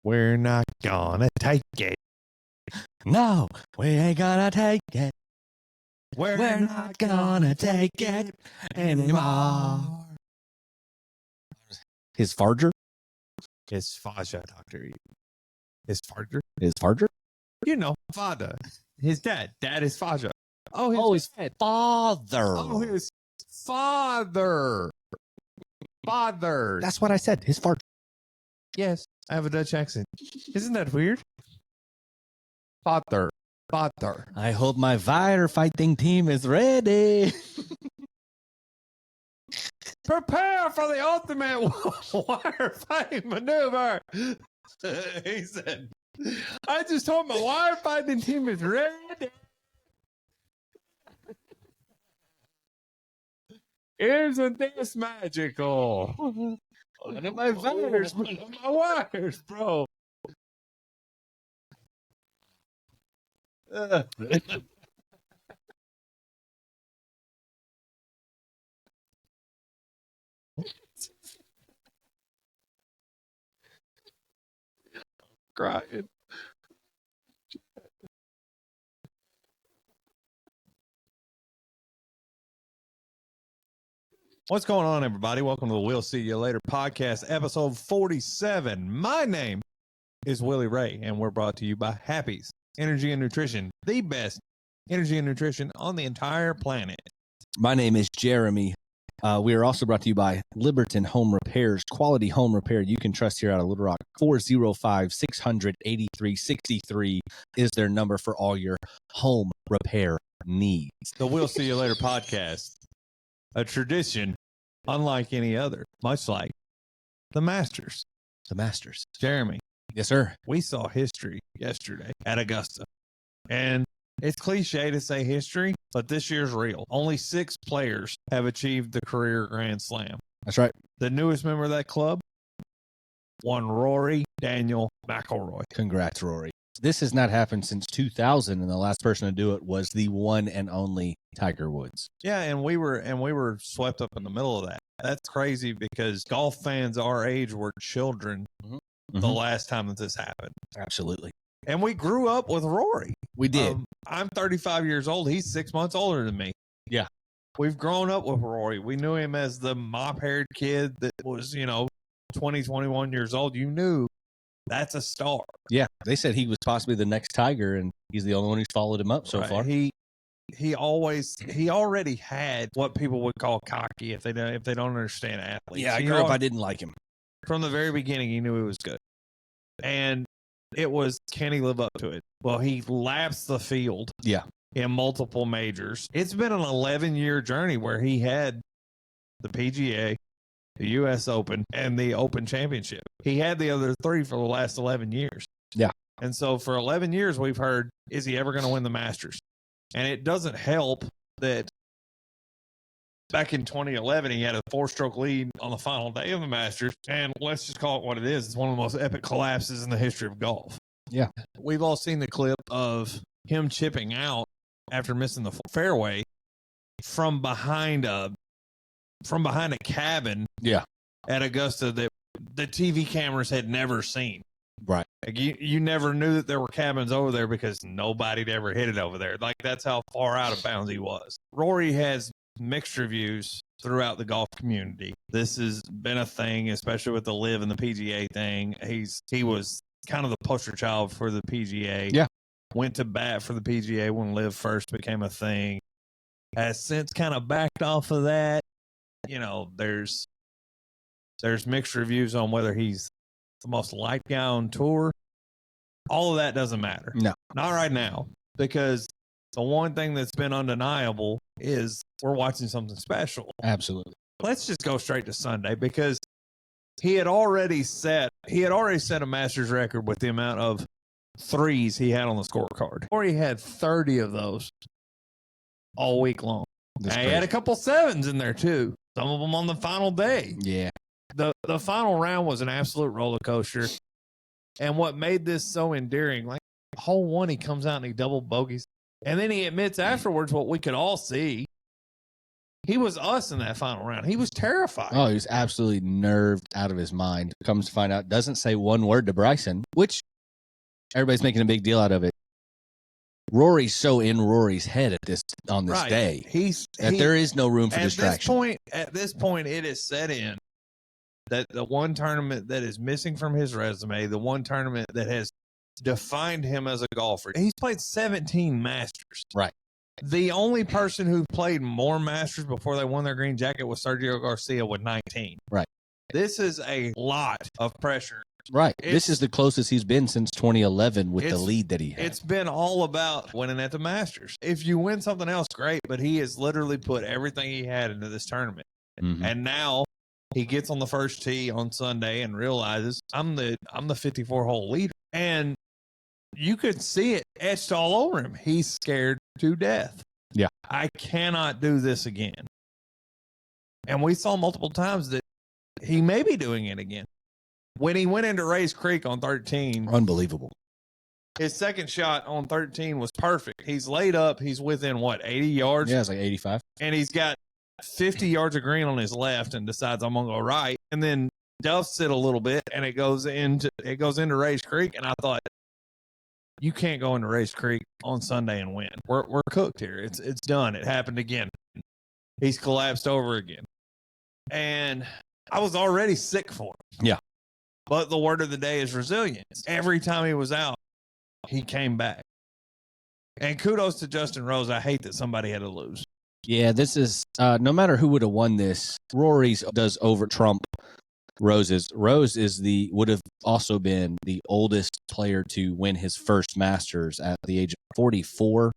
We're not gonna take it. No, we ain't gonna take it. We're not gonna take it anymore. His Farger? His Faja, Doctor. His Farger? His Farger? You know, Fada. His dad. Dad is Faja. Oh, his dad. father. Oh, his father. Father. That's what I said. His Farger. Yes, I have a Dutch accent. Isn't that weird? Father. Father. I hope my firefighting team is ready. Prepare for the ultimate firefighting maneuver. He said, I just told my firefighting team is ready. Isn't this magical? One of my wires. One of my wires, bro. Crying. What's going on, everybody? Welcome to the We'll See You Later podcast, episode 47. My name is Willie Ray, and we're brought to you by Happy's Energy and Nutrition, the best energy and nutrition on the entire planet. My name is Jeremy. We are also brought to you by Liberton Home Repairs, quality home repair you can trust here out of Little Rock. 405-600-8363 is their number for all your home repair needs. The We'll See You Later podcast, a tradition unlike any other, much like the Masters. The Masters. Jeremy. Yes, sir. We saw history yesterday at Augusta, and it's cliche to say history, but this year's real. Only 6 players have achieved the career Grand Slam. That's right. The newest member of that club, one Rory Daniel McIlroy. Congrats, Rory. This has not happened since 2000, and the last person to do it was the one and only Tiger Woods. Yeah, and we were swept up in the middle of that. That's crazy because golf fans our age were children the last time that this happened. Absolutely. And we grew up with Rory. We did. I'm 35 years old. He's 6 months older than me. Yeah. We've grown up with Rory. We knew him as the mop-haired kid that was, 20, 21 years old. You knew that's a star. Yeah. They said he was possibly the next Tiger, and he's the only one who's followed him up so far. He already had what people would call cocky if they don't understand athletes. Yeah, I grew up, I didn't like him. From the very beginning, he knew he was good. And it was, can he live up to it? Well, he lapsed the field. Yeah. In multiple majors. It's been an 11-year journey where he had the PGA, the U.S. Open, and the Open Championship. He had the other 3 for the last 11 years. Yeah. And so for 11 years, we've heard, is he ever going to win the Masters? And it doesn't help that back in 2011, he had a 4-stroke lead on the final day of the Masters. And let's just call it what it is. It's one of the most epic collapses in the history of golf. Yeah. We've all seen the clip of him chipping out after missing the fairway from behind a cabin. Yeah. At Augusta that the TV cameras had never seen. Right. Like you never knew that there were cabins over there because nobody'd ever hit it over there. Like that's how far out of bounds he was. Rory has mixed reviews throughout the golf community. This has been a thing, especially with the LIV and the PGA thing. He was kind of the poster child for the PGA. Yeah. Went to bat for the PGA when LIV first became a thing. Has since kind of backed off of that. There's mixed reviews on whether he's the most liked guy on tour. All of that doesn't matter. No. Not right now. Because the one thing that's been undeniable is we're watching something special. Absolutely. Let's just go straight to Sunday because he had already set a Masters record with the amount of threes he had on the scorecard. Or he had 30 of those all week long. He had a couple 7s in there too. Some of them on the final day. Yeah. The final round was an absolute roller coaster. And what made this so endearing, like hole 1, he comes out and he double bogeys. And then he admits afterwards what we could all see. He was us in that final round. He was terrified. Oh, he was absolutely nerved out of his mind. Comes to find out, doesn't say one word to Bryson, which everybody's making a big deal out of it. Rory's so in Rory's head on this day that there is no room for distraction. At this point, it is set in that the one tournament that is missing from his resume, the one tournament that has defined him as a golfer, he's played 17 Masters. Right. The only person who played more Masters before they won their green jacket was Sergio Garcia with 19. Right. This is a lot of pressure. Right. This is the closest he's been since 2011 with the lead that he had. It's been all about winning at the Masters. If you win something else, great, but he has literally put everything he had into this tournament. Mm-hmm. And now he gets on the first tee on Sunday and realizes I'm the 54-hole leader. And you could see it etched all over him. He's scared to death. Yeah. I cannot do this again. And we saw multiple times that he may be doing it again. When he went into Rays Creek on 13. Unbelievable. His second shot on 13 was perfect. He's laid up. He's within, 80 yards? Yeah, it's like 85. And he's got 50 yards of green on his left and decides I'm going to go right. And then duffs it a little bit, and it goes into Rays Creek. And I thought, you can't go into Rays Creek on Sunday and win. We're cooked here. It's done. It happened again. He's collapsed over again. And I was already sick for him. Yeah. But the word of the day is resilience. Every time he was out, he came back. And kudos to Justin Rose. I hate that somebody had to lose. Yeah, this is no matter who would have won this, Rory's does over trump Rose's. Rose would have also been the oldest player to win his first Masters at the age of 44.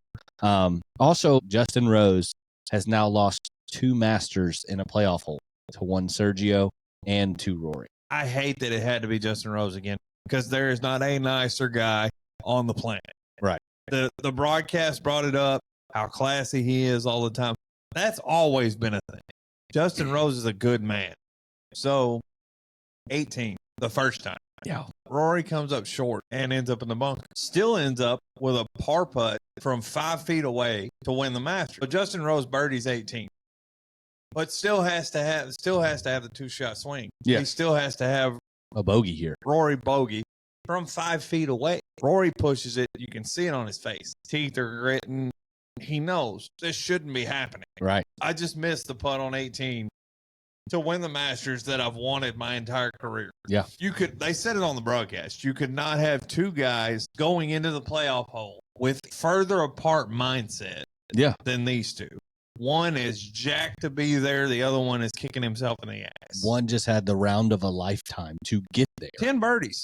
Also, Justin Rose has now lost 2 Masters in a playoff hole, to one Sergio and to Rory. I hate that it had to be Justin Rose again, because there is not a nicer guy on the planet. Right. The broadcast brought it up, how classy he is all the time. That's always been a thing. Justin Rose is a good man. So 18, the first time. Yeah. Rory comes up short and ends up in the bunker. Still ends up with a par putt from 5 feet away to win the Masters. But Justin Rose birdies 18. But still has to have the 2-shot swing. Yeah. He still has to have A bogey here. Rory bogey from 5 feet away. Rory pushes it. You can see it on his face. Teeth are gritting. He knows this shouldn't be happening. Right. I just missed the putt on 18 to win the Masters that I've wanted my entire career. Yeah. They said it on the broadcast. You could not have 2 guys going into the playoff hole with further apart mindset than these 2. One is jacked to be there. The other one is kicking himself in the ass. One just had the round of a lifetime to get there. 10 birdies.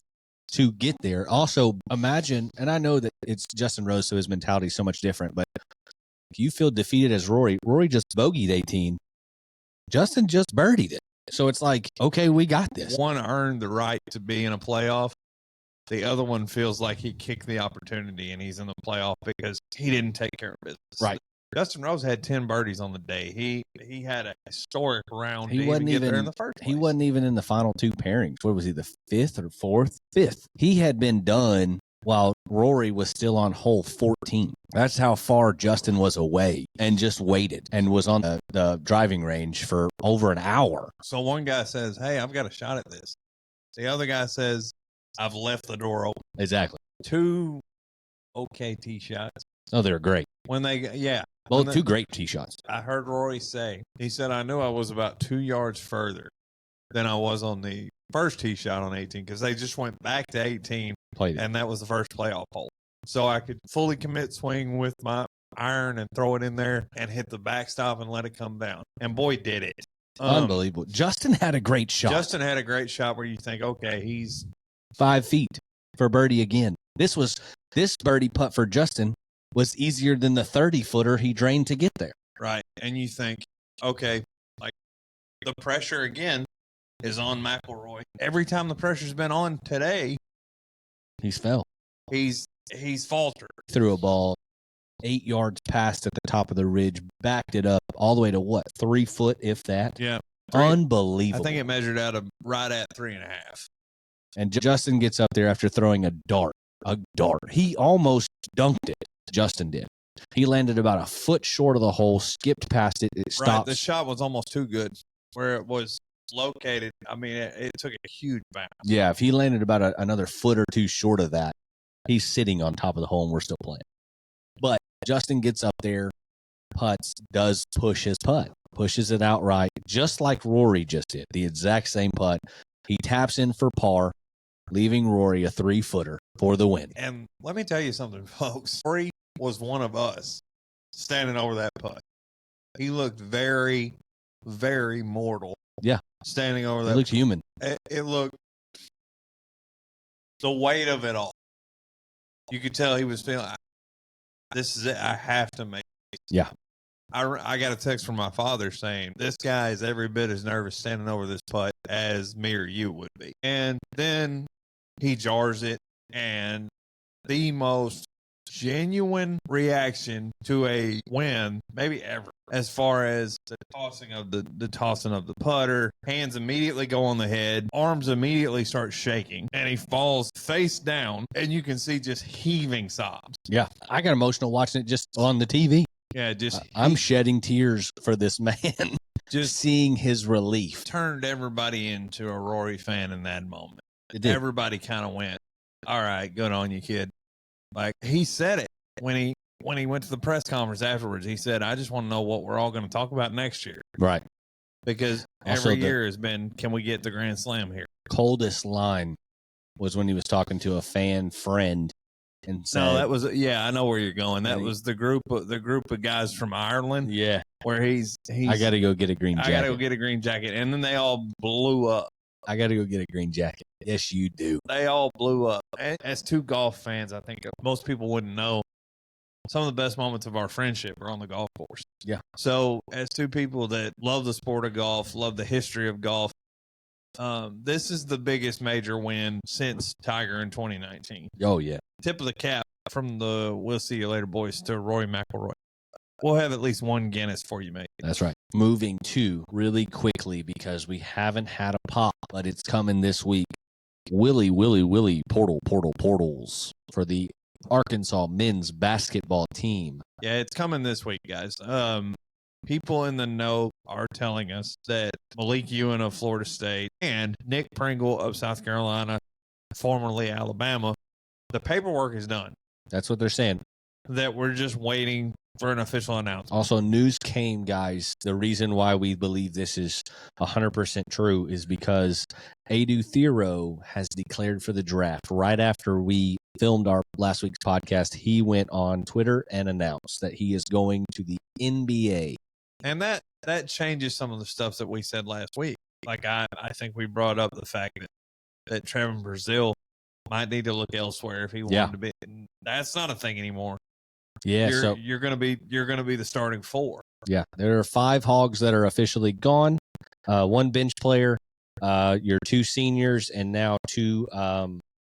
To get there. Also, imagine, and I know that it's Justin Rose, so his mentality is so much different, but if you feel defeated as Rory just bogeyed 18. Justin just birdied it. So it's like, okay, we got this. One earned the right to be in a playoff. The other one feels like he kicked the opportunity and he's in the playoff because he didn't take care of business. Right. Justin Rose had 10 birdies on the day. He had a historic round. He wasn't even there in the first place. He wasn't even in the final 2 pairings. What was he, the 5th or 4th? 5th. He had been done while Rory was still on hole 14. That's how far Justin was away and just waited and was on the driving range for over an hour. So one guy says, "Hey, I've got a shot at this." The other guy says, "I've left the door open." Exactly. 2 okay tee shots. Oh, they're great. Both 2 great tee shots. I heard Rory say, he said, "I knew I was about 2 yards further than I was on the first tee shot on 18 because they just went back to 18 and that was the first playoff hole. So I could fully commit swing with my iron and throw it in there and hit the backstop and let it come down." And boy, did it. Unbelievable. Justin had a great shot. Justin had a great shot where you think, okay, he's 5 feet for birdie again. This birdie putt for Justin was easier than the 30-footer he drained to get there. right. And you think, okay, like the pressure again is on McIlroy. Every time the pressure's been on today, He's fell. he's faltered. Threw a ball 8 yards past at the top of the ridge, backed it up all the way to what, 3 foot, if that? Yeah. Unbelievable. I think it measured out right at 3.5. And Justin gets up there after throwing a dart. He almost dunked it. Justin did. He landed about a foot short of the hole, skipped past it. It stops. Right, the shot was almost too good where it was located. I mean, it took a huge bounce. Yeah, if he landed about another foot or two short of that, he's sitting on top of the hole and we're still playing. But Justin gets up there, putts, does push his putt, pushes it outright, just like Rory just did, the exact same putt. He taps in for par, leaving Rory a 3-footer for the win. And let me tell you something, folks. Rory was one of us standing over that putt. He looked very, very mortal. Yeah. Standing over that. He looked human. It looked, the weight of it all. You could tell he was feeling, this is it. I have to make it. Yeah. I got a text from my father saying, this guy is every bit as nervous standing over this putt as me or you would be. And then he jars it, and the most genuine reaction to a win, maybe ever, as far as the tossing of the putter. Hands immediately go on the head, arms immediately start shaking, and he falls face down, and you can see just heaving sobs. Yeah, I got emotional watching it just on the TV. Yeah, just I'm shedding tears for this man. Just seeing his relief turned everybody into a Rory fan in that moment. It did. Everybody kind of went, all right, good on you, kid. Like, he said it when he went to the press conference afterwards. He said, I just want to know what we're all going to talk about next year. Right. Because Also, every year has been, can we get the Grand Slam here? Coldest line was when he was talking to a fan friend and said, no, that was, yeah, I know where you're going. That was the group of guys from Ireland. Yeah. Where he's I got to go get a green jacket. I got to go get a green jacket. And then they all blew up. I got to go get a green jacket. Yes, you do. They all blew up. As two golf fans, I think most people wouldn't know some of the best moments of our friendship are on the golf course. Yeah. So as two people that love the sport of golf, love the history of golf, this is the biggest major win since Tiger in 2019. Oh, yeah. Tip of the cap from the We'll See You Later boys to Rory McIlroy. We'll have at least one Guinness for you, mate. That's right. Moving to really quickly because we haven't had a pop, but it's coming this week. Willie portals for the Arkansas men's basketball team. Yeah, it's coming this week, guys. People in the know are telling us that Malik Ewan of Florida State and Nick Pringle of South Carolina, formerly Alabama, the paperwork is done. That's what they're saying. That we're just waiting for an official announcement. Also, news came, guys. The reason why we believe this is 100% true is because Adu Thero has declared for the draft. Right after we filmed our last week's podcast, he went on Twitter and announced that he is going to the NBA. And that changes some of the stuff that we said last week. Like, I think we brought up the fact that Trevor Brazile might need to look elsewhere if he wanted to be. That's not a thing anymore. Yeah, so you're gonna be the starting four. Yeah, there are 5 Hogs that are officially gone, 1 bench player, your 2 seniors, and now 2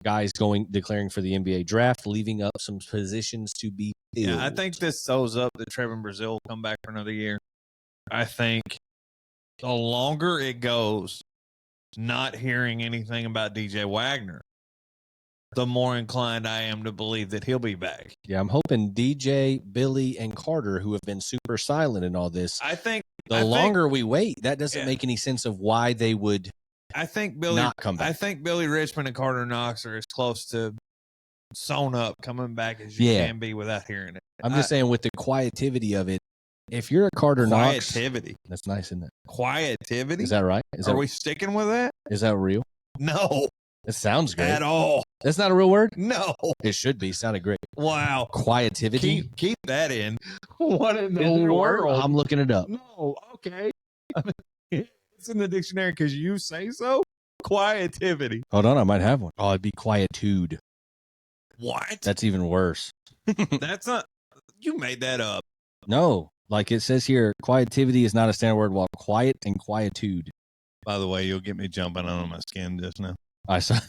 guys declaring for the NBA draft, leaving up some positions to be filled. Yeah, I think this sews up that Trevor Brazile will come back for another year. I think the longer it goes, not hearing anything about DJ Wagner, the more inclined I am to believe that he'll be back. Yeah, I'm hoping DJ, Billy, and Carter, who have been super silent in all this. I think the longer we wait, that doesn't make any sense of why they would. I think Billy not come back. I think Billy Richmond and Carter Knox are as close to sewn up coming back as you can be without hearing it. I'm just saying, with the quietivity of it, if you're a Carter Knox, quietivity. That's nice, isn't it? Quietivity. Is that right? Are we sticking with that? Is that real? No. It sounds great. At all. That's not a real word? No. It should be. Sounded great. Wow. Quietivity? Keep that in. What in the world? I'm looking it up. No. Okay. It's in the dictionary because you say so? Quietivity. Hold on. I might have one. Oh, it'd be quietude. What? That's even worse. That's not. You made that up. No. Like it says here, quietivity is not a standard word, while quiet and quietude. By the way, you'll get me jumping on my skin just now. I saw.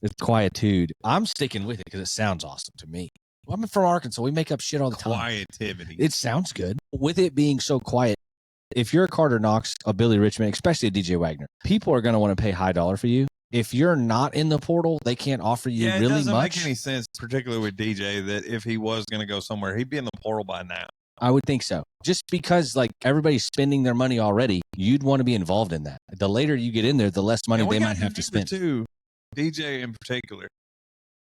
It's quietude. I'm sticking with it because it sounds awesome to me. Well, I'm from Arkansas. We make up shit all the time. Quietivity. It sounds good. With it being so quiet, if you're a Carter Knox, a Billy Richmond, especially a DJ Wagner, people are going to want to pay high dollar for you. if you're not in the portal, they can't offer you it really doesn't much. make any sense, particularly with DJ, that if he was going to go somewhere, he'd be in the portal by now. I would think so. Just because like everybody's spending their money already, you'd want to be involved in that. The later you get in there, the less money they might have to spend. Too, DJ in particular,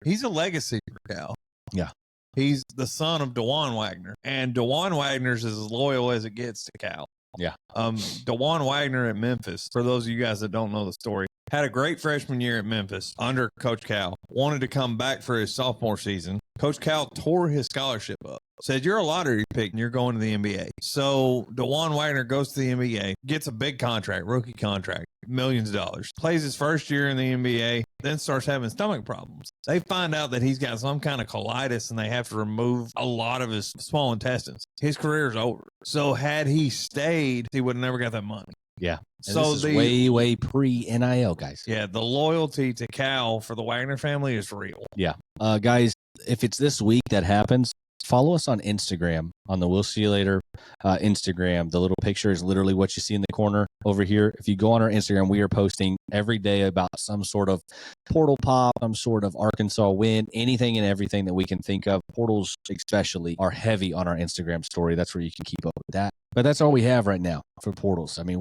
he's a legacy for Cal. Yeah. He's the son of DeJuan Wagner, and DeJuan Wagner's as loyal as it gets to Cal. Yeah. DeJuan Wagner at Memphis, for those of you guys that don't know the story, had a great freshman year at Memphis under Coach Cal, wanted to come back for his sophomore season. Coach Cal tore his scholarship up, said, you're a lottery pick and you're going to the NBA. So DeJuan Wagner goes to the NBA, gets a big contract, rookie contract, millions of dollars, plays his first year in the NBA, then starts having stomach problems. They find out that he's got some kind of colitis and they have to remove a lot of his small intestines. His career's over. So had he stayed, he would have never got that money. Yeah. And so this is way pre-NIL, guys. Yeah, the loyalty to Cal for the Wagner family is real. Yeah. Guys, if it's this week that happens, follow us on Instagram, on the We'll See You Later Instagram. The little picture is literally what you see in the corner over here. If you go on our Instagram, we are posting every day about some sort of portal pop, some sort of Arkansas win, anything and everything that we can think of. Portals especially are heavy on our Instagram story. That's where you can keep up with that. But that's all we have right now for portals. I mean,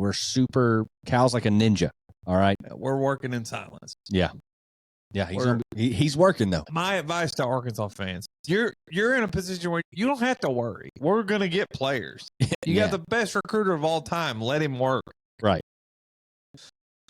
Cal's like a ninja. All right. We're working in silence. Yeah. Yeah, he's working though. My advice to Arkansas fans: you're in a position where you don't have to worry. We're gonna get players. You got the best recruiter of all time. Let him work. Right.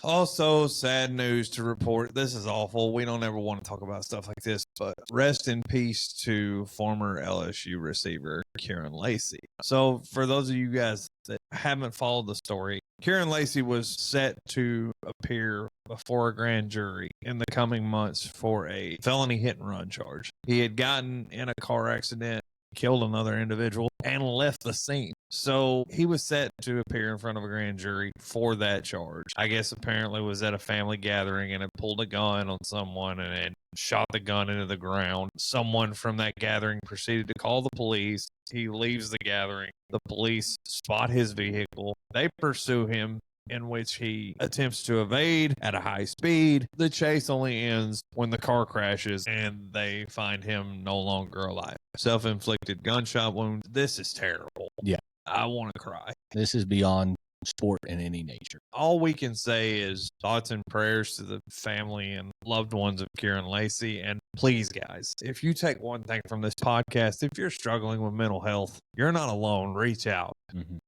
Also, sad news to report. This is awful. We don't ever want to talk about stuff like this, but rest in peace to former LSU receiver Kieran Lacey. So, for those of you guys that haven't followed the story, Kieran Lacey was set to appear before a grand jury in the coming months for a felony hit and run charge. He had gotten in a car accident, killed another individual, and left the scene. So he was set to appear in front of a grand jury for that charge. I guess apparently was at a family gathering and had pulled a gun on someone and had shot the gun into the ground. Someone from that gathering proceeded to call the police. He leaves the gathering. The police spot his vehicle. They pursue him, in which he attempts to evade at a high speed. The chase only ends when the car crashes and they find him no longer alive. Self-inflicted gunshot wound. This is terrible. Yeah. I want to cry. This is beyond sport in any nature. All we can say is thoughts and prayers to the family and loved ones of Kieran Lacey. And please, guys, if you take one thing from this podcast, if you're struggling with mental health, you're not alone. Reach out. Mm-hmm.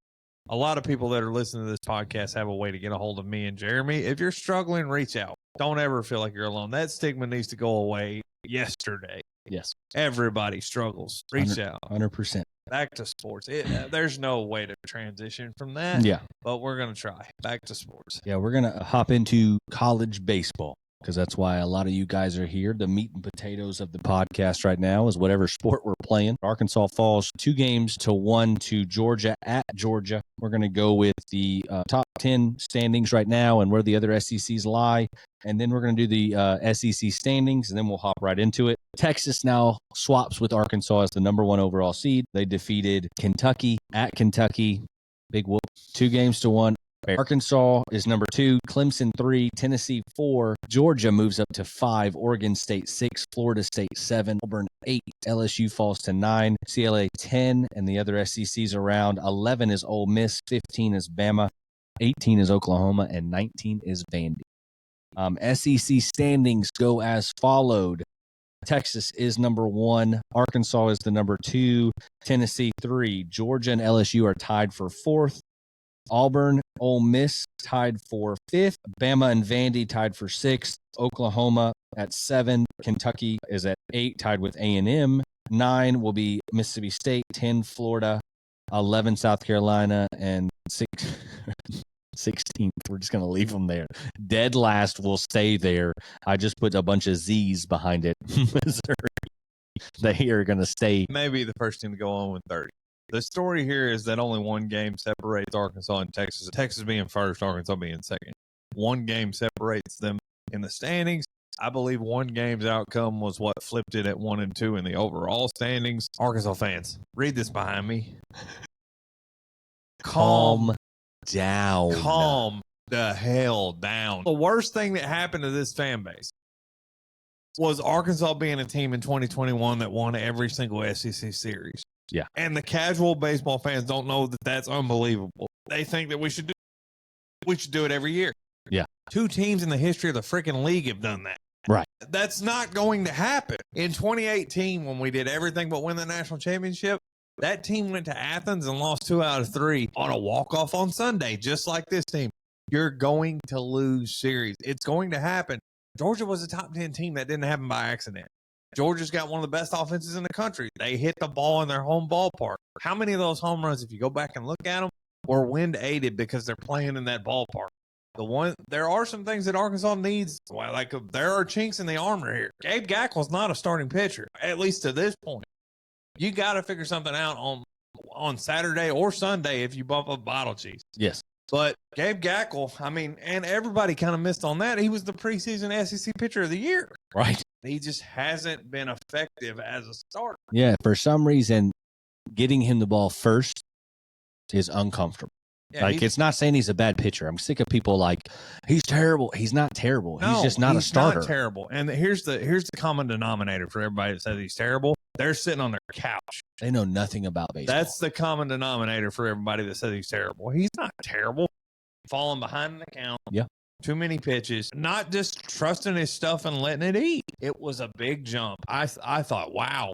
A lot of people that are listening to this podcast have a way to get a hold of me and Jeremy. If you're struggling, reach out. Don't ever feel like you're alone. That stigma needs to go away yesterday. Yes. Everybody struggles. Reach out. 100%. Back to sports. There's no way to transition from that. Yeah. But we're going to try. Back to sports. Yeah, we're going to hop into college baseball because that's why a lot of you guys are here. The meat and potatoes of the podcast right now is whatever sport we're playing. Arkansas falls 2-1 to Georgia at Georgia. We're going to go with the top 10 standings right now and where the other SECs lie. And then we're going to do the SEC standings, and then we'll hop right into it. Texas now swaps with Arkansas as the number 1 overall seed. They defeated Kentucky at Kentucky. Big whoop. 2-1. Arkansas is number 2, Clemson 3, Tennessee 4, Georgia moves up to 5, Oregon State 6, Florida State 7, Auburn 8, LSU falls to 9, CLA 10, and the other SECs around. 11 is Ole Miss, 15 is Bama, 18 is Oklahoma, and 19 is Vandy. SEC standings go as followed. Texas is number 1. Arkansas is the number 2. Tennessee 3. Georgia and LSU are tied for 4th. Auburn, Ole Miss tied for 5th. Bama and Vandy tied for 6th. Oklahoma at 7. Kentucky is at 8, tied with A&M. 9 will be Mississippi State. 10, Florida. 11, South Carolina. And 16th, we're just going to leave them there. Dead last will stay there. I just put a bunch of Z's behind it. Missouri. They are going to stay. Maybe the first team to go on with 30. The story here is that only one game separates Arkansas and Texas. Texas being first, Arkansas being second. One game separates them in the standings. I believe one game's outcome was what flipped it at 1 and 2 in the overall standings. Arkansas fans, read this behind me. Calm down. Calm the hell down. The worst thing that happened to this fan base was Arkansas being a team in 2021 that won every single SEC series. Yeah. And the casual baseball fans don't know that that's unbelievable. They think that we should do it every year. Yeah. 2 teams in the history of the freaking league have done that. Right. That's not going to happen. In 2018, when we did everything but win the national championship, that team went to Athens and lost 2 out of 3 on a walk-off on Sunday, just like this team. You're going to lose series. It's going to happen. Georgia was a top 10 team. That didn't happen by accident. Georgia's got one of the best offenses in the country. They hit the ball in their home ballpark. How many of those home runs, if you go back and look at them, were wind aided because they're playing in that ballpark? There are some things that Arkansas needs. Well, like there are chinks in the armor here. Gabe Gackle's not a starting pitcher, at least to this point. You got to figure something out on Saturday or Sunday if you bump up Bottle Cheese. Yes. But Gabe Gackle, I mean, and everybody kind of missed on that. He was the preseason SEC pitcher of the year. Right. He just hasn't been effective as a starter. Yeah. For some reason, getting him the ball first is uncomfortable. Yeah, like, it's not saying he's a bad pitcher. I'm sick of people like, he's terrible. He's not terrible. No, he's just not a starter. Not terrible. And here's the common denominator for everybody that says he's terrible. They're sitting on their couch. They know nothing about baseball. That's the common denominator for everybody that says he's terrible. He's not terrible. Falling behind in the count. Yeah. Too many pitches. Not just trusting his stuff and letting it eat. It was a big jump. I thought, wow.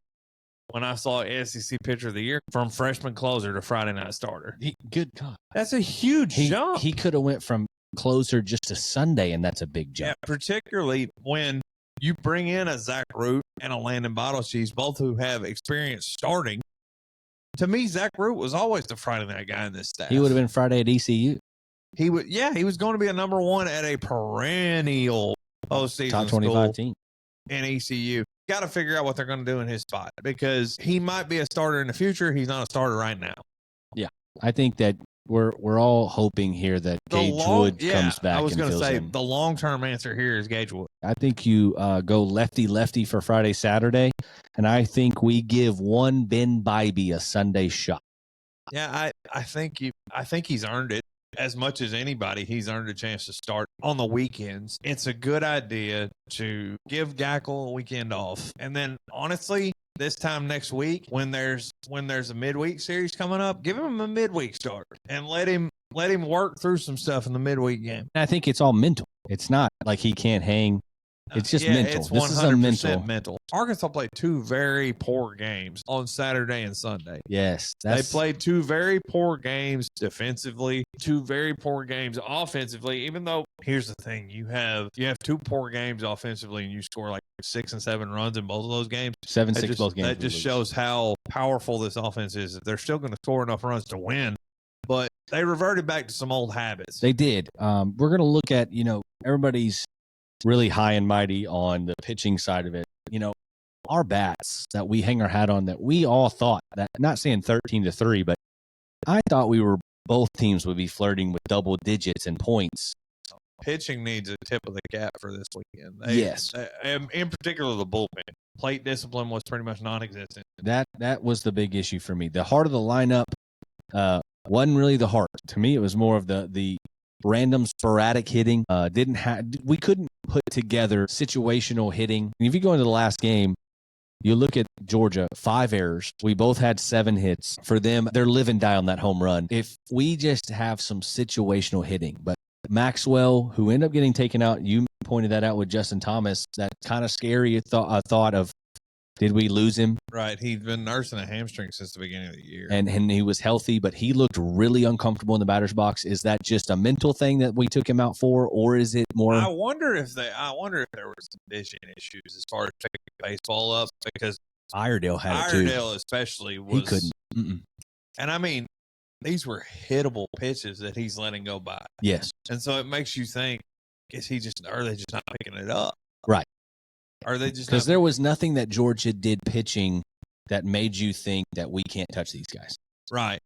When I saw SEC pitcher of the year from freshman closer to Friday night starter. Good God. That's a huge jump. He could have went from closer just to Sunday, and that's a big jump. Yeah, particularly when you bring in a Zach Root and a Landon Bottle Cheese, both who have experience starting. To me, Zach Root was always the Friday night guy in this staff. He would have been Friday at ECU. He was going to be a number 1 at a perennial postseason top 25 team in ECU. Got to figure out what they're going to do in his spot because he might be a starter in the future. He's not a starter right now. Yeah, I think that we're all hoping here that Gage Wood comes back. I was going to say the long-term answer here is Gage Wood. I think you go lefty for Friday, Saturday, and I think we give one Ben Bybee a Sunday shot. Yeah, I think he's earned it. As much as anybody, he's earned a chance to start on the weekends. It's a good idea to give Gackle a weekend off. And then, honestly, this time next week, when there's a midweek series coming up, give him a midweek start and let him work through some stuff in the midweek game. I think it's all mental. It's not like he can't hang. It's just mental. It's 100% this is a mental. Arkansas played 2 very poor games on Saturday and Sunday. Yes. They played 2 very poor games defensively, 2 very poor games offensively, even though here's the thing. You have 2 poor games offensively and you score like 6 and 7 runs in both of those games. 7-6 both games. That just shows how powerful this offense is. They're still going to score enough runs to win, but they reverted back to some old habits. They did. We're going to look at, everybody's really high and mighty on the pitching side of it. Our bats that we hang our hat on, that we all thought that, not saying 13-3, but I thought both teams would be flirting with double digits and points. Pitching needs a tip of the cap for this weekend. Yes. In particular, the bullpen. Plate discipline was pretty much non-existent. That was the big issue for me. The heart of the lineup wasn't really the heart. To me, it was more of the random sporadic hitting. We couldn't put together situational hitting. And if you go into the last game, you look at Georgia, 5 errors. We both had 7 hits. For them, they're live and die on that home run. If we just have some situational hitting, but Maxwell, who ended up getting taken out, you pointed that out with Justin Thomas, that kind of scary thought of, did we lose him? Right. He's been nursing a hamstring since the beginning of the year. And he was healthy, but he looked really uncomfortable in the batter's box. Is that just a mental thing that we took him out for, or is it more? I wonder if there were some condition issues as far as picking baseball up, because Iredale had it too. Iredale especially he couldn't. And I mean, these were hittable pitches that he's letting go by. Yes. And so it makes you think, are they just not picking it up? Right. Are they just because there was nothing that Georgia did pitching that made you think that we can't touch these guys. Right.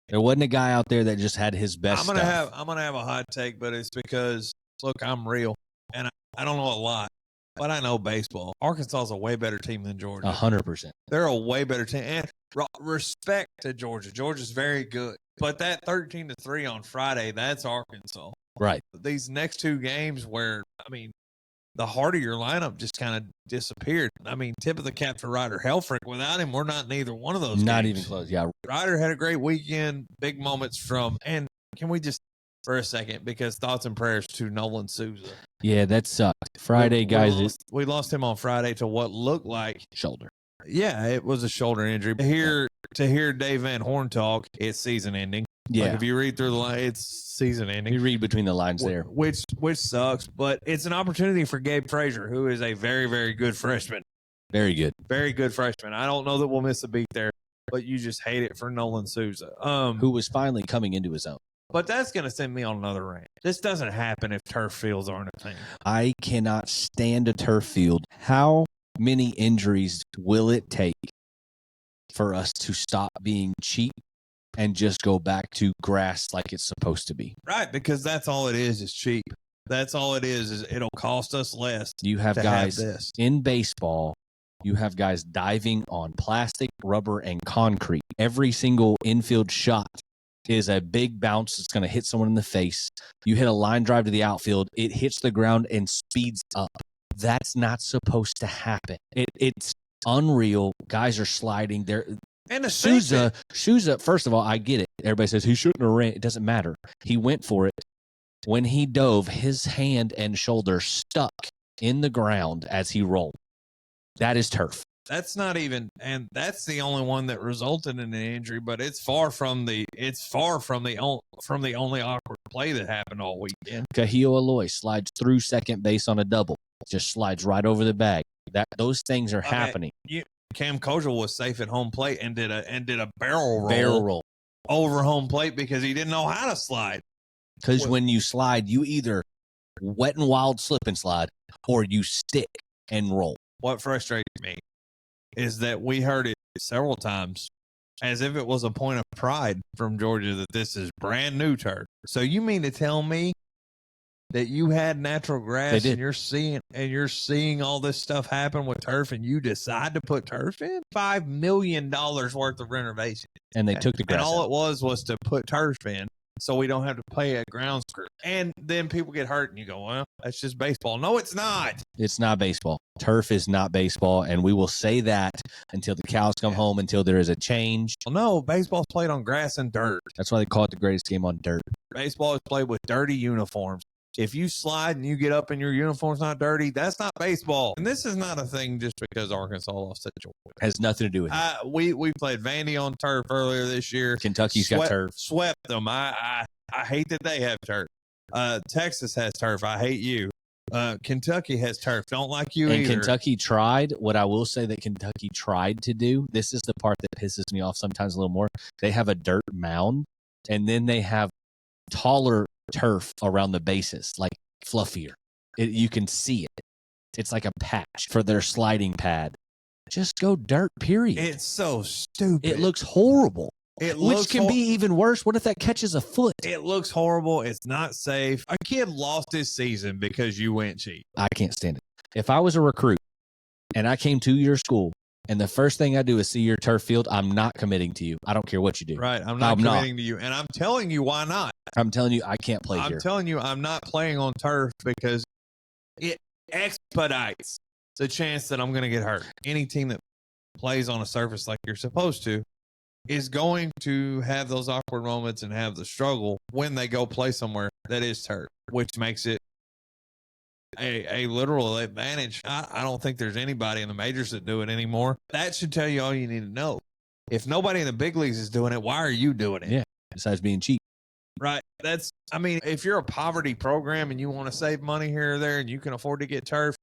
There wasn't a guy out there that just had his best I'm gonna have a hot take, but it's because look, I'm real and I don't know a lot, but I know baseball. Arkansas is a way better team than Georgia. 100%. They're a way better team, and respect to Georgia. Georgia's very good, but that 13-3 on Friday, that's Arkansas. Right. These next 2 games where, I mean, the heart of your lineup just kind of disappeared. I mean, tip of the cap to Ryder Helfrich. Without him, we're not in either one of those Not games. even close. Yeah. Ryder had a great weekend, big moments from, and can we just, for a second, because thoughts and prayers to Nolan Souza. Yeah, that sucked. Friday, guys. We lost him on Friday to what looked like shoulder. Yeah, it was a shoulder injury. To hear Dave Van Horn talk, it's season ending. Yeah. Like if you read through the line, it's season ending. You read between the lines there. Which sucks, but it's an opportunity for Gabe Frazier, who is a very, very good freshman. Very good. Very good freshman. I don't know that we'll miss a beat there, but you just hate it for Nolan Souza. Who was finally coming into his own. But that's going to send me on another rant. This doesn't happen if turf fields aren't a thing. I cannot stand a turf field. How many injuries will it take for us to stop being cheap and just go back to grass like it's supposed to be? Right, because that's all it is cheap. That's all it is it'll cost us less. You have guys in baseball, you have guys diving on plastic, rubber, and concrete. Every single infield shot is a big bounce that's going to hit someone in the face. You hit a line drive to the outfield, it hits the ground and speeds up. That's not supposed to happen. It's unreal. Guys are sliding there. And Souza, first of all, I get it. Everybody says he shouldn't have ran. It doesn't matter. He went for it. When he dove, his hand and shoulder stuck in the ground as he rolled. That is turf. That's not even, and that's the only one that resulted in an injury. But it's far from the only awkward play that happened all weekend. Kahio Aloy slides through second base on a double, just slides right over the bag. Those things are happening. Cam Kojal was safe at home plate and did a barrel roll over home plate because he didn't know how to slide. Because when you slide, you either wet and wild slip and slide, or you stick and roll. What frustrates me is that we heard it several times as if it was a point of pride from Georgia that this is brand new turf. So you mean to tell me that you had natural grass and you're seeing all this stuff happen with turf and you decide to put turf in? $5 million worth of renovation. And they took the grass and all out. it was to put turf in so we don't have to pay a grounds crew. And then people get hurt and you go, well, that's just baseball. No, it's not. It's not baseball. Turf is not baseball. And we will say that until the cows come home, until there is a change. Well, no, baseball's played on grass and dirt. That's why they call it the greatest game on dirt. Baseball is played with dirty uniforms. If you slide and you get up and your uniform's not dirty, that's not baseball. And this is not a thing just because Arkansas lost such a win. Has nothing to do with it. We played Vandy on turf earlier this year. Kentucky's got turf. Swept them. I hate that they have turf. Texas has turf. I hate you. Kentucky has turf. Don't like you either. Kentucky tried. What I will say that Kentucky tried to do, this is the part that pisses me off sometimes a little more. They have a dirt mound, and then they have taller turf around the bases, like fluffier. You can see it. It's like a patch for their sliding pad. Just go dirt, period. It's so stupid. It looks horrible. Which can be even worse. What if that catches a foot? It looks horrible. It's not safe. A kid lost his season because you went cheap. I can't stand it. If I was a recruit and I came to your school and the first thing I do is see your turf field, I'm not committing to you. I don't care what you do. Right. I'm not committing to you. And I'm telling you why not. I'm telling you I can't play here. I'm telling you I'm not playing on turf because it expedites the chance that I'm going to get hurt. Any team that plays on a surface like you're supposed to is going to have those awkward moments and have the struggle when they go play somewhere that is turf, which makes it a literal advantage. I don't think there's anybody in the majors that do it anymore. That should tell you all you need to know. If nobody in the big leagues is doing it, why are you doing it? Yeah, besides being cheap. Right. If you're a poverty program and you want to save money here or there and you can afford to get turf,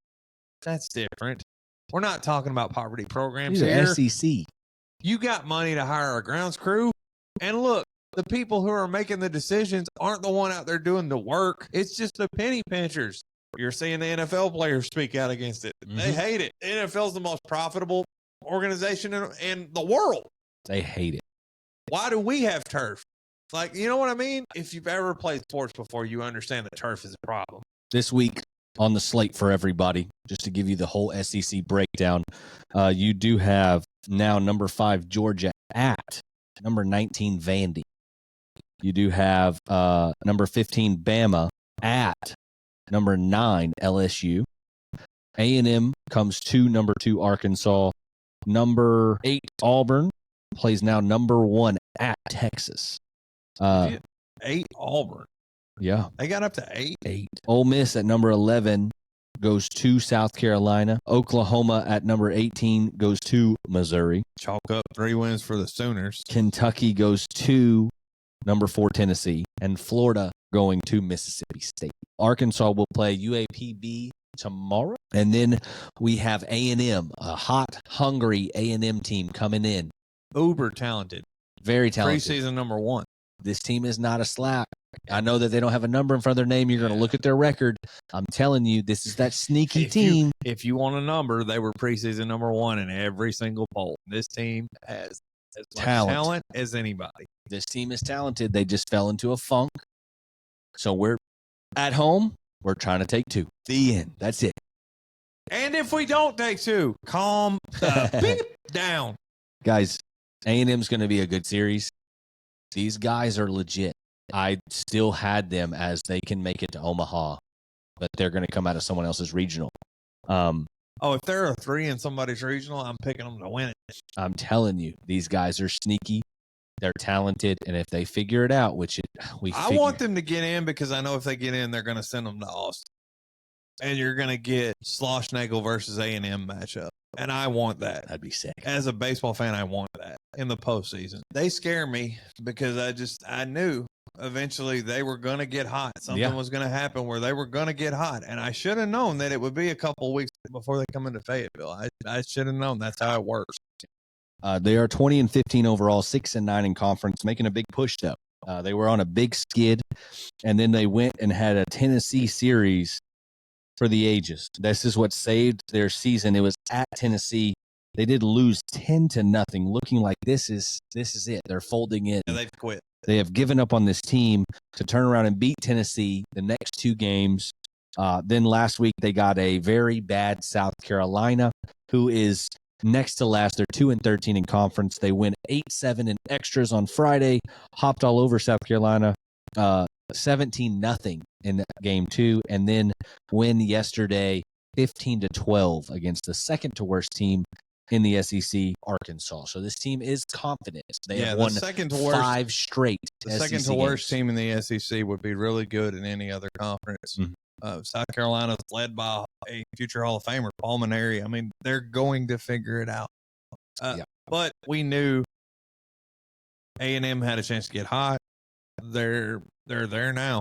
that's different. We're not talking about poverty programs here. SEC. You got money to hire a grounds crew. And look, the people who are making the decisions aren't the one out there doing the work. It's just the penny pinchers. You're seeing the NFL players speak out against it. Mm-hmm. They hate it. The NFL is the most profitable organization in the world. They hate it. Why do we have turf? Like, you know what I mean? If you've ever played sports before, you understand that turf is a problem. This week on the slate for everybody, just to give you the whole SEC breakdown, you do have now number 5 Georgia at number 19 Vandy. You do have number 15 Bama at number 9 LSU. A&M comes to number 2 Arkansas. Number 8 Auburn plays now number 1 at Texas. 8 Auburn. Yeah. They got up to 8. 8. Ole Miss at number 11 goes to South Carolina. Oklahoma at number 18 goes to Missouri. Chalk up 3 wins for the Sooners. Kentucky goes to number 4 Tennessee. And Florida going to Mississippi State. Arkansas will play UAPB tomorrow. And then we have A&M, a hot, hungry A&M team coming in. Uber talented. Very talented. Preseason number 1. This team is not a slap. I know that they don't have a number in front of their name. You're going to look at their record. I'm telling you, this is that sneaky team. If you want a number, they were preseason number 1 in every single poll. This team has as much talent as anybody. This team is talented. They just fell into a funk. So we're at home. We're trying to take 2. The end. That's it. And if we don't take 2, calm the beep down. Guys, A&M's going to be a good series. These guys are legit. I still had them as they can make it to Omaha, but they're going to come out of someone else's regional. If they're a 3 in somebody's regional, I'm picking them to win it. I'm telling you, these guys are sneaky. They're talented, and if they figure it out, I want them to get in because I know if they get in, they're going to send them to Austin, and you're going to get Schlossnagle versus A&M matchup, and I want that. That'd be sick. As a baseball fan, I want that in the postseason. They scare me because I knew eventually they were going to get hot. Something was going to happen where they were going to get hot, and I should have known that it would be a couple of weeks before they come into Fayetteville. I should have known that's how it works. They are 20-15 overall, 6-9 in conference, making a big push though. They were on a big skid, and then they went and had a Tennessee series for the ages. This is what saved their season. It was at Tennessee. They did lose 10-0, looking like this is it. They're folding in. And they've quit. They have given up on this team to turn around and beat Tennessee the next 2 games. Then last week they got a very bad South Carolina, who is next to last. They're 2-13 in conference. They win 8-7 in extras on Friday. Hopped all over South Carolina, 17-0 in game 2, and then win yesterday 15-12 against the second to worst team in the SEC, Arkansas. So this team is confident. They have won 5 straight. The second to worst team in the SEC would be really good in any other conference. South Carolina is led by a future Hall of Famer, Paul Maneri. I mean, they're going to figure it out. But we knew A&M had a chance to get hot. They're there now,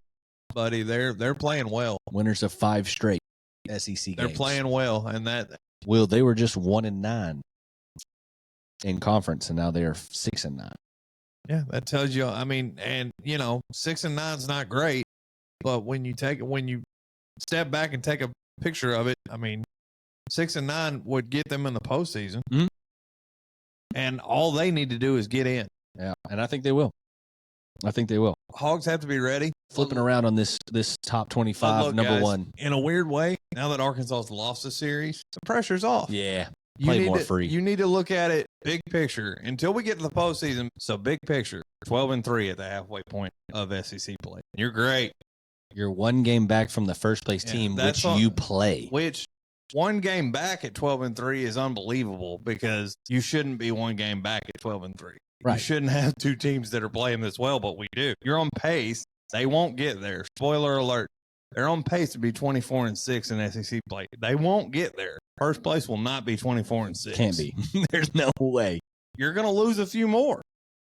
buddy. They're playing well. Winners of 5 straight SEC games. They're playing well, and that. Will, they were just 1-9 in conference, and now they are 6-9. Yeah, that tells you. I mean, and 6-9 is not great, but when you step back and take a picture of it, I mean, 6-9 would get them in the postseason, and all they need to do is get in. Yeah, and I think they will. Hogs have to be ready. Flipping around on this top 25, number guys, 1. In a weird way, now that Arkansas's lost the series, the pressure's off. Yeah, play more free. You need to look at it big picture until we get to the postseason. So big picture, 12-3 at the halfway point of SEC play. You're great. You're 1 game back from the first place team, which you play. Which 1 game back at 12-3 is unbelievable because you shouldn't be 1 game back at 12-3. Right. You shouldn't have 2 teams that are playing this well, but we do. You're on pace. They won't get there. Spoiler alert. They're on pace to be 24-6 in SEC play. They won't get there. First place will not be 24-6. Can't be. There's no way. You're going to lose a few more.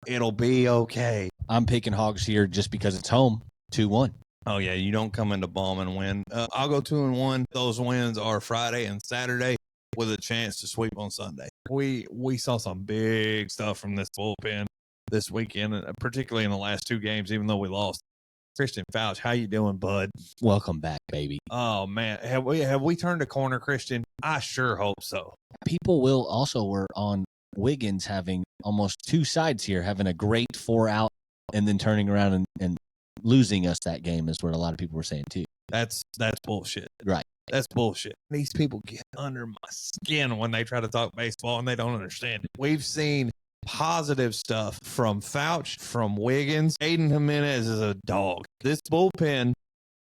It'll be okay. I'm picking Hogs here just because it's home. 2-1. Oh, yeah. You don't come into Baum and win. I'll go 2-1. Those wins are Friday and Saturday with a chance to sweep on Sunday. We saw some big stuff from this bullpen this weekend, particularly in the last 2 games, even though we lost. Christian Fouch, how you doing, bud? Welcome back, baby. Oh man, have we turned a corner, Christian? I sure hope so. People were on Wiggins having almost 2 sides here, having a great 4 out and then turning around and losing us that game is what a lot of people were saying too. That's bullshit. Right. That's bullshit. These people get under my skin when they try to talk baseball and they don't understand it. We've seen positive stuff from Fouch, from Wiggins. Aiden Jimenez is a dog. This bullpen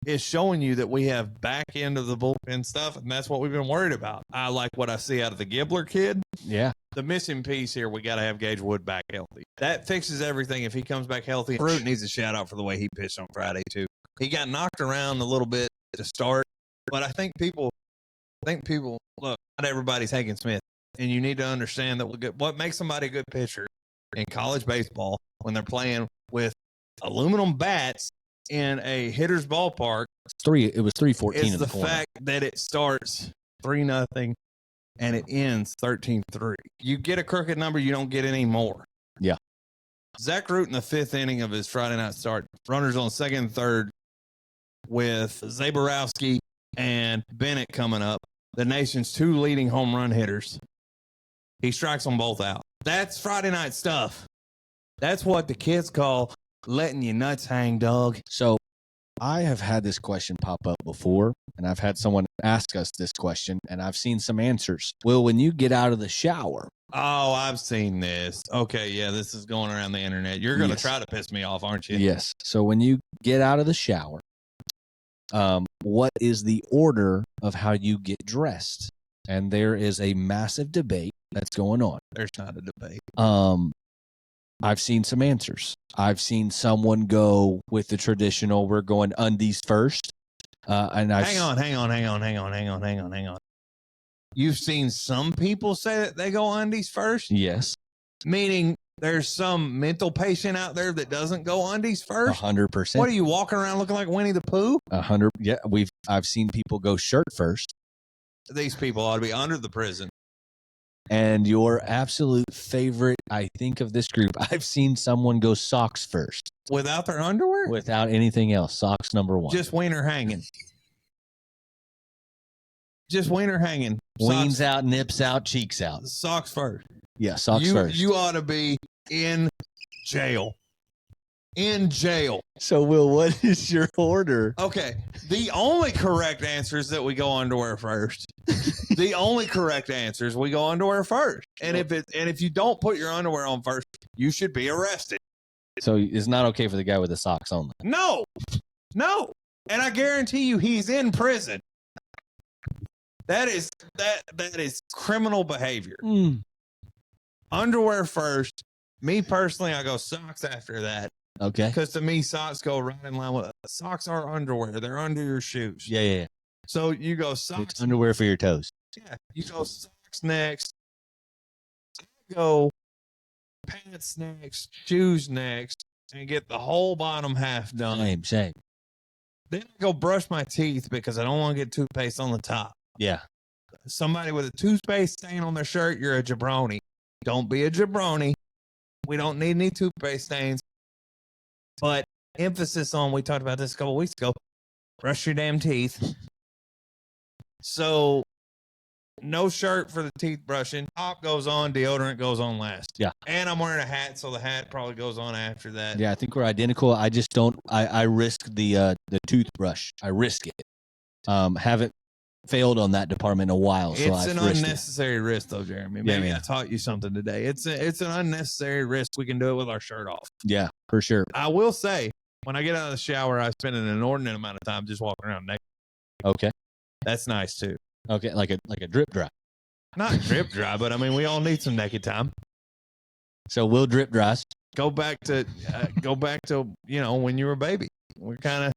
is showing you that we have back end of the bullpen stuff, and that's what we've been worried about. I like what I see out of the Gibbler kid. Yeah. The missing piece here, we got to have Gage Wood back healthy. That fixes everything if he comes back healthy. Fruit needs a shout out for the way he pitched on Friday, too. He got knocked around a little bit to start, but I think people, look, not everybody's Hagen Smith, and you need to understand that what makes somebody a good pitcher in college baseball when they're playing with aluminum bats in a hitter's ballpark. It was 3-14 in the corner. fact that it starts 3-0 and it ends 13-3. You get a crooked number, you don't get any more. Yeah. Zach Root in the 5th inning of his Friday night start, runners on second and third with Zaborowski and Bennett coming up, the nation's 2 leading home run hitters. He strikes them both out. That's Friday night stuff. That's what the kids call letting your nuts hang, dog. So I have had this question pop up before, and I've had someone ask us this question, and I've seen some answers. Will, when you get out of the shower. Oh, I've seen this. Okay, yeah, this is going around the internet. You're going to Yes. try to piss me off, aren't you? Yes. So when you get out of the shower, what is the order of how you get dressed? And there is a massive debate that's going on. There's not a debate. I've seen some answers. I've seen someone go with the traditional, we're going undies first. Hang on. You've seen some people say that they go undies first? Yes. Meaning there's some mental patient out there that doesn't go undies first? 100%. What are you walking around looking like Winnie the Pooh? 100. Yeah, I've seen people go shirt first. These people ought to be under the prison. And your absolute favorite, I think, of this group, I've seen someone go socks first. Without their underwear? Without anything else. Socks number 1. Just wiener hanging. Just wiener hanging. Weens out, nips out, cheeks out. Socks first. Yeah, socks first. You ought to be in jail. In jail. So, Will, what is your order? Okay. The only correct answer is that we go underwear first. The only correct answer is we go underwear first. And if you don't put your underwear on first, you should be arrested. So it's not okay for the guy with the socks on. No. And I guarantee you he's in prison. That is criminal behavior. Underwear first. Me personally, I go socks after that. Okay. Because to me, socks go right in line with socks are underwear. They're under your shoes. Yeah. So you go socks. It's underwear for your toes. Yeah. You go socks next. I go pants next, shoes next, and get the whole bottom half done. Same. Then I go brush my teeth because I don't want to get toothpaste on the top. Yeah. Somebody with a toothpaste stain on their shirt, you're a jabroni. Don't be a jabroni. We don't need any toothpaste stains. But emphasis on, we talked about this a couple weeks ago, brush your damn teeth. So no shirt for the teeth brushing. Top goes on, deodorant goes on last. Yeah. And I'm wearing a hat, so the hat probably goes on after that. Yeah, I think we're identical. I just don't, I risk the toothbrush. I risk it. Haven't failed on that department in a while. So It's an unnecessary risk, though, Jeremy. Maybe I taught you something today. It's an unnecessary risk. We can do it with our shirt off. Yeah, for sure. I will say, when I get out of the shower, I spend an inordinate amount of time just walking around naked. Okay. That's nice, too. Okay, like a drip dry. Not drip dry, but I mean, we all need some naked time. So we'll drip dries. Go back to, when you were a baby. We kind of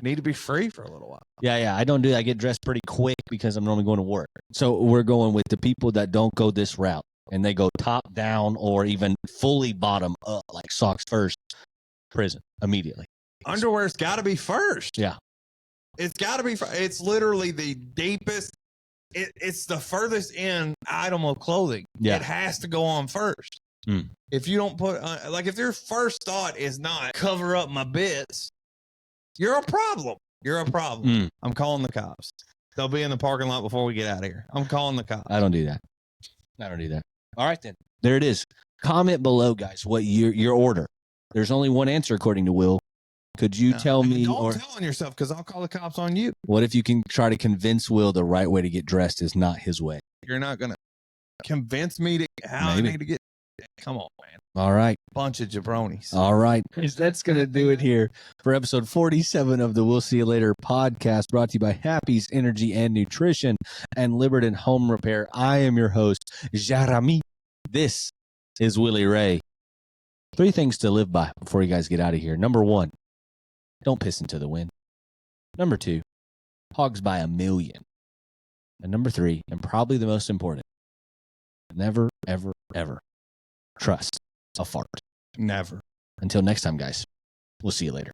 need to be free for a little while. Yeah. I don't do that. I get dressed pretty quick because I'm normally going to work. So we're going with the people that don't go this route and they go top down or even fully bottom up, like socks first, prison immediately. Underwear's got to be first. Yeah. It's got to be. It's literally the deepest. It's the furthest in item of clothing. Yeah. It has to go on first. If you don't put, if your first thought is not cover up my bits, you're a problem. You're a problem. I'm calling the cops. They'll be in the parking lot before we get out of here. I'm calling the cops. I don't do that. All right, then. There it is. Comment below, guys, what your order. There's only one answer, according to Will. Could you tell me? Don't tell on yourself because I'll call the cops on you. What if you can try to convince Will the right way to get dressed is not his way? You're not going to convince me to how I need to get. Come on, man. All right. Bunch of jabronis. All right. That's going to do it here for episode 47 of the We'll See You Later podcast, brought to you by Happy's Energy and Nutrition and Liberton Home Repair. I am your host, Jeremy. This is Willie Ray. 3 things to live by before you guys get out of here. Number 1, don't piss into the wind. Number 2, hogs by a million. And number 3, and probably the most important, never, ever, ever trust a fart. Never. Until next time, guys, we'll see you later.